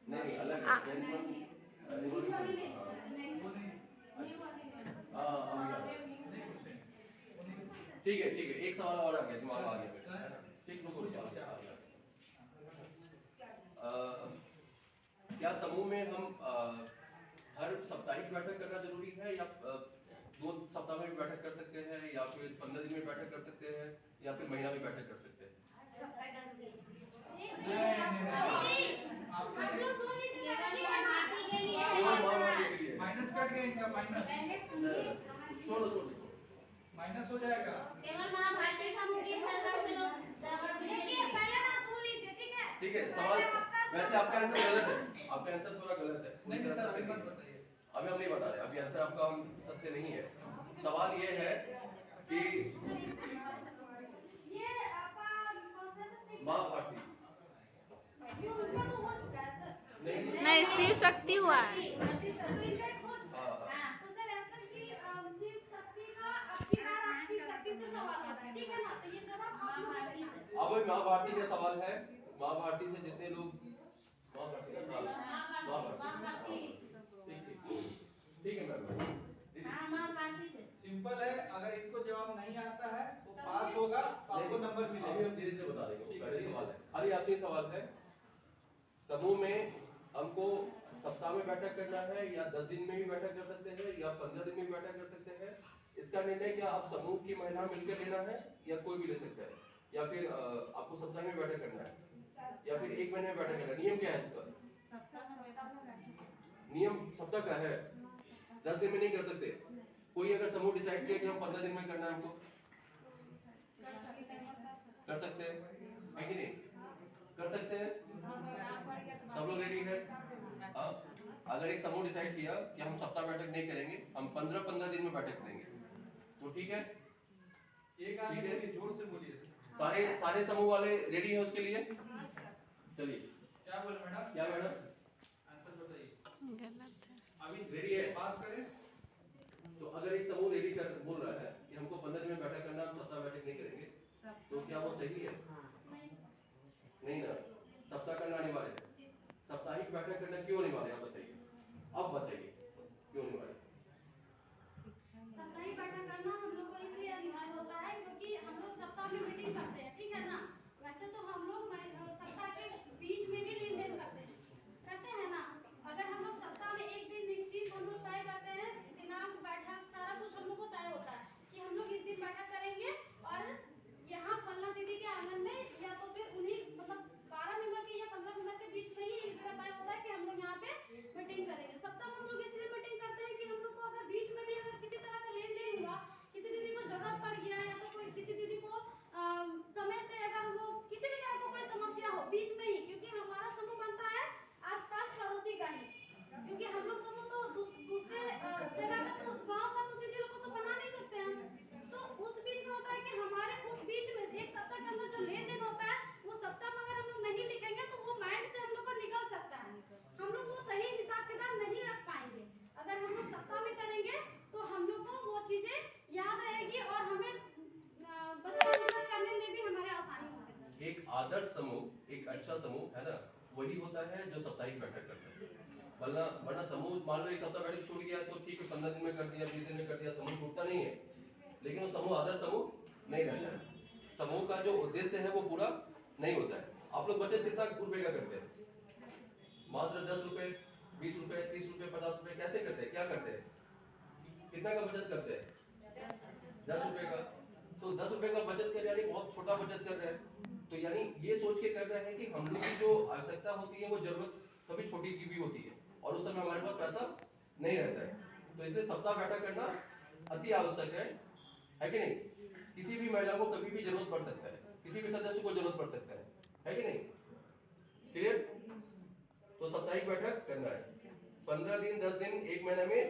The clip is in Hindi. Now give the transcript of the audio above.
नहीं अलग है ठीक है एक सवाल और आ गया दिमाग आ गया है ना ठीक रुको क्या समूह में हम हर साप्ताहिक बैठक करना जरूरी है या 2 सप्ताह में भी बैठक कर सकते हैं या फिर 15 दिन में बैठक कर सकते हैं या फिर महीना में बैठक कर सकते हैं माइनस कट गया इनका छोड़ो माइनस हो जाएगा केवल महाभारती समूह की चर्चा से लोग पहले ना सुन लीजिए ठीक है सवाल वैसे आपका आंसर गलत है आपका आंसर थोड़ा गलत है नहीं सर अभी मत बताइए अभी हम नहीं बता रहे अभी आंसर आपका हम सत्य नहीं है सवाल ये है कि ये आपका महाभारती नहीं शिव शक्ति हुआ है अब महाभारती का सवाल है महाभारती से जितने लोग महाभारती ठीक है मैम सिंपल है अगर इनको जवाब नहीं आता है तो पास होगा तो आपको नंबर मिलेगा अभी हम धीरे-धीरे बता देंगे पहले सवाल है खाली आपसे सवाल है समूह में हमको सप्ताह में बैठक करना है या 10 दिन में भी बैठक कर सकते हैं या 15 दिन में भी बैठक कर सकते हैं इसका निर्णय क्या आप समूह की महिला मिलकर लेना है या कोई भी ले सकता है या फिर आपको सप्ताह में बैठक करना है या फिर 1 महीने में बैठक करना है नियम क्या है इसका नियम सप्ताह का है 10 दिन में नहीं कर सकते कोई अगर समूह डिसाइड किया कि हम 15 दिन में करना है हमको कर सकते हैं है कि नहीं कर सकते हैं सब लोग रेडी है हाँ अगर एक समूह डिसाइड किया कि हम सप्ताह बैठक नहीं करेंगे हम 15 दिन में बैठक करेंगे तो ठीक है एक आदमी जोर से बोलिए सारे समूह वाले रेडी है उसके लिए चलिए क्या बोले मैडम क्या मैडम आंसर बताइए गलत है अभी रेडी है पास करें तो अगर एक समूह रेडी कर बोल रहा है कि हमको 15 दिन में बैठक करना हम सप्ताह बैठक नहीं करेंगे तो क्या वो सही है नहीं ना सप्ताह करना अनिवार्य है साप्ताहिक बैठक करना क्यों अनिवार्य है आप बताइए अब बताइए क्यों अनिवार्य सप्ताहिक बैठक करना हम लोग को इसलिए अनिवार्य होता है क्योंकि हम लोग सप्ताह में मीटिंग करते हैं ठीक है ना वैसे तो हम लोग सप्ताह के बीच में भी लेन देन करते हैं ना अगर हम लोग सप्ताह में एक दिन निश्चित हम लोग तय करते हैं दिनांक बैठक सारा कुछ हम लोग को तय होता है कि हम लोग इस दिन बैठक करेंगे और यहाँ फलना दीदी के आंगन में या तो फिर उन्हीं मतलब 12 मेंबर के या 15 मेंबर के बीच में ही इस जगह तय होता है कि हम लोग यहाँ पे मीटिंग करेंगे सप्ताह में हम लोग इसलिए मीटिंग करते हैं कि हम लोग को अगर बीच में भी अगर किसी तरह का लेन देन हुआ किसी दीदी को जरूरत पड़ गया या तो कोई किसी दीदी को समय से अगर वो किसी भी तरह का कोई समस्या हो बीच में ही क्योंकि हमारा समूह बनता है आसपास पड़ोसी का ही क्योंकि हम लोग समूह तो दूसरे जगह का तो गांव का तो दीदी लोग को तो बना नहीं सकते हम तो उस बीच में होता है कि हमारे उस बीच में एक सप्ताह के अंदर जो लेन देन होता है वो सप्ताह में अगर हम लोग नहीं लिखेंगे तो वो माइंड से हम लोग को निकल सकता है हम लोग वो सही हिसाब किताब नहीं रख पाएंगे अगर हम लोग सप्ताह में करेंगे तो हम लोग को वो चीजें याद रहेगी और हमें बचपन करने में भी हमारे आसानी होगी एक आदर्श समूह एक अच्छा समूह है ना वही होता है जो साप्ताहिक बैठक करता है वरना समूह मान लो एक सप्ताह बैठक छूट गया तो ठीक है 15 दिन में कर दिया 20 दिन में कर दिया समूह टूटता नहीं है लेकिन वो समूह आदर्श समूह नहीं रहता है समूह का जो उद्देश्य है वो पूरा नहीं होता है आप लोग बचत कितना रुपए का करते हैं मात्र 10 रुपए 20 रुपए 30 रुपए 50 रुपए कैसे करते हैं क्या करते हैं कितना का बचत करते हैं 10 रुपए का तो 10 रुपए का बचत कर यानी बहुत छोटा बचत कर रहे हैं तो यानी ये सोच के कर रहे हैं कि हम लोग की जो आवश्यकता होती है वो जरूरत कभी छोटी की भी होती है और उस समय हमारे पास पैसा नहीं रहता है तो इसलिए सप्ताह बैठक करना अति आवश्यक है कि नहीं किसी भी महिला को कभी भी जरूरत पड़ सकता है किसी भी सदस्य को जरूरत पड़ सकता है कि नहीं क्लियर तो साप्ताहिक बैठक करना है 15 दिन 10 दिन 1 महीने में